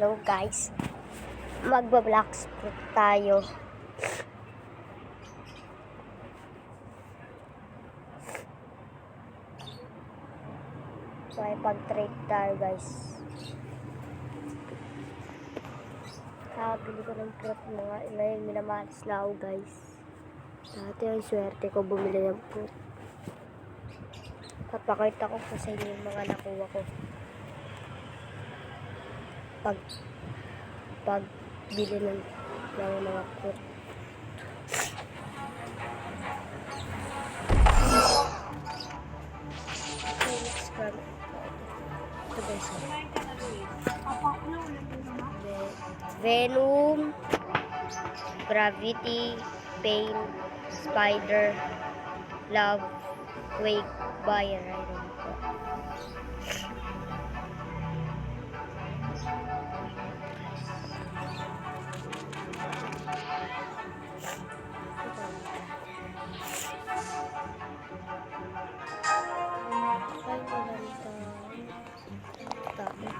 Hello guys, magba-black spot tayo. May pag-trade tayo guys. Bili ko ng fruit mga ngayon, minamalas na ako guys. Dati ang swerte ko bumili ng fruit. Papakita ko po sa inyo yung mga nakuha ko pag bili ng mga fruit. Ito guys, Venom, Gravity, Pain, Spider, Love, Quake, Buyer. I don't know.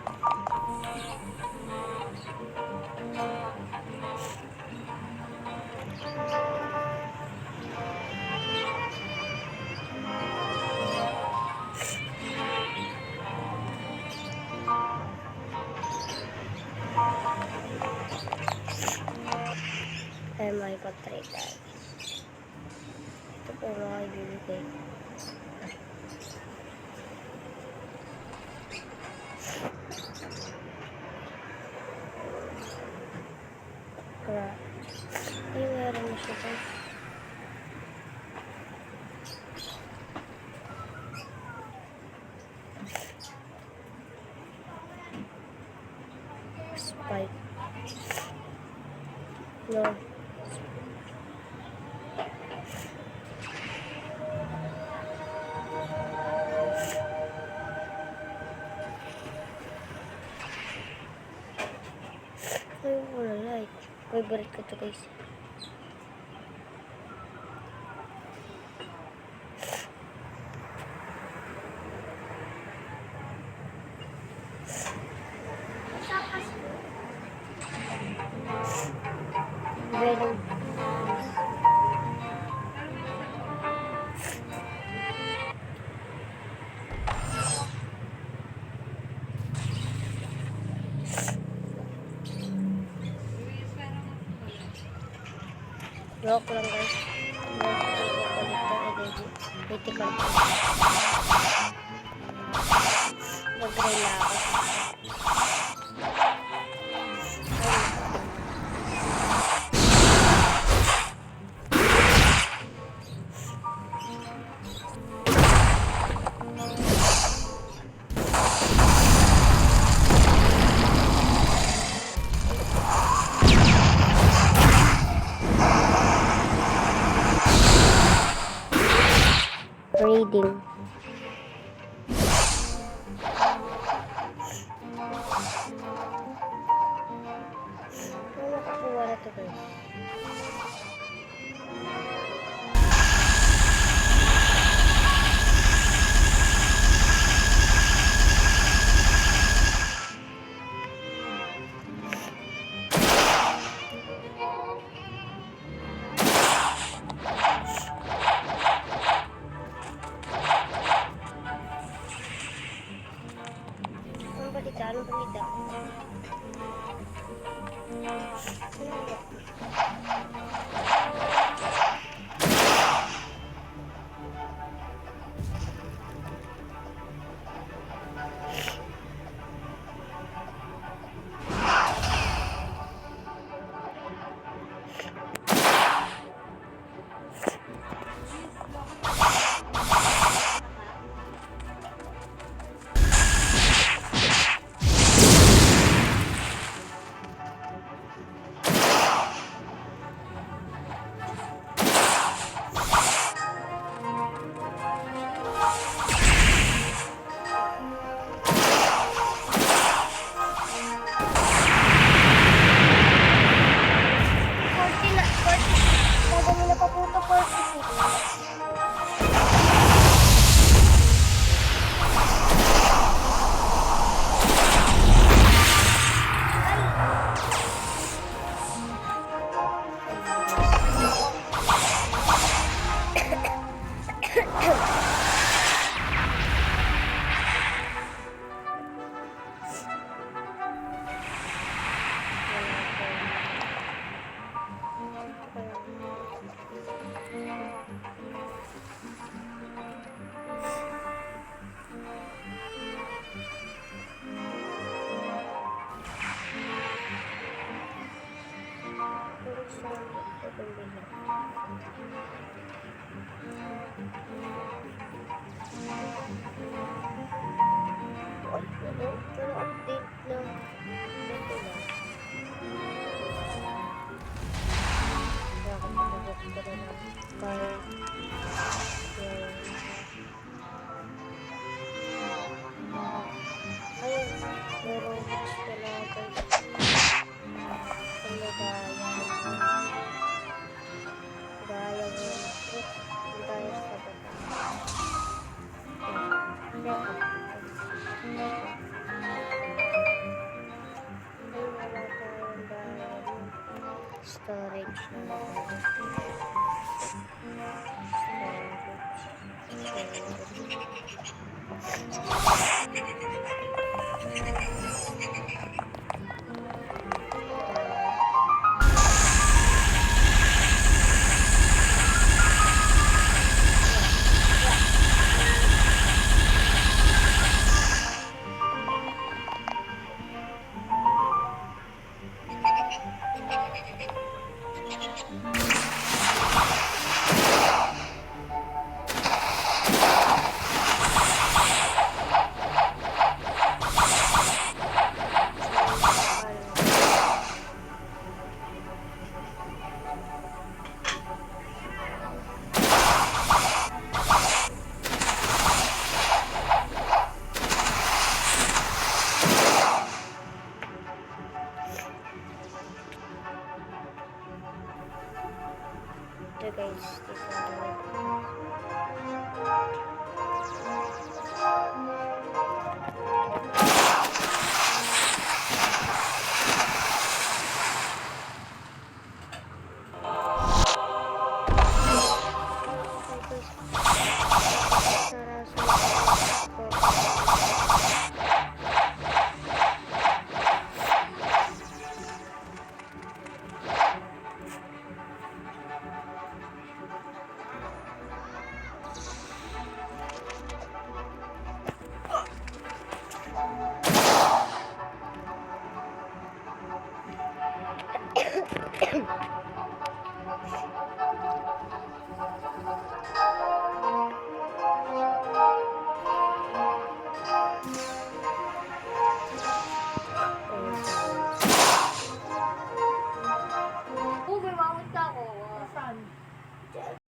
Ay, may pag-trade tayo. Ito po mga ibibigay. Ay, meron na siya guys. Spike. No. Ay, wala like. Favorite ko to guys. Venom. Joke lang guys. Critical. Mag-gray na ako. Reading. Nakakuha na ito guys. Anong balita? Pumili. Ay, pero update lang. Ito lang. Kaya ako pinabot ko rin ang card. Ayun, may Robux pala guys. Gaya yun. Ang tayo sa bata. Ay, wala tayong bayad. Storage na lang. Ito guys, ito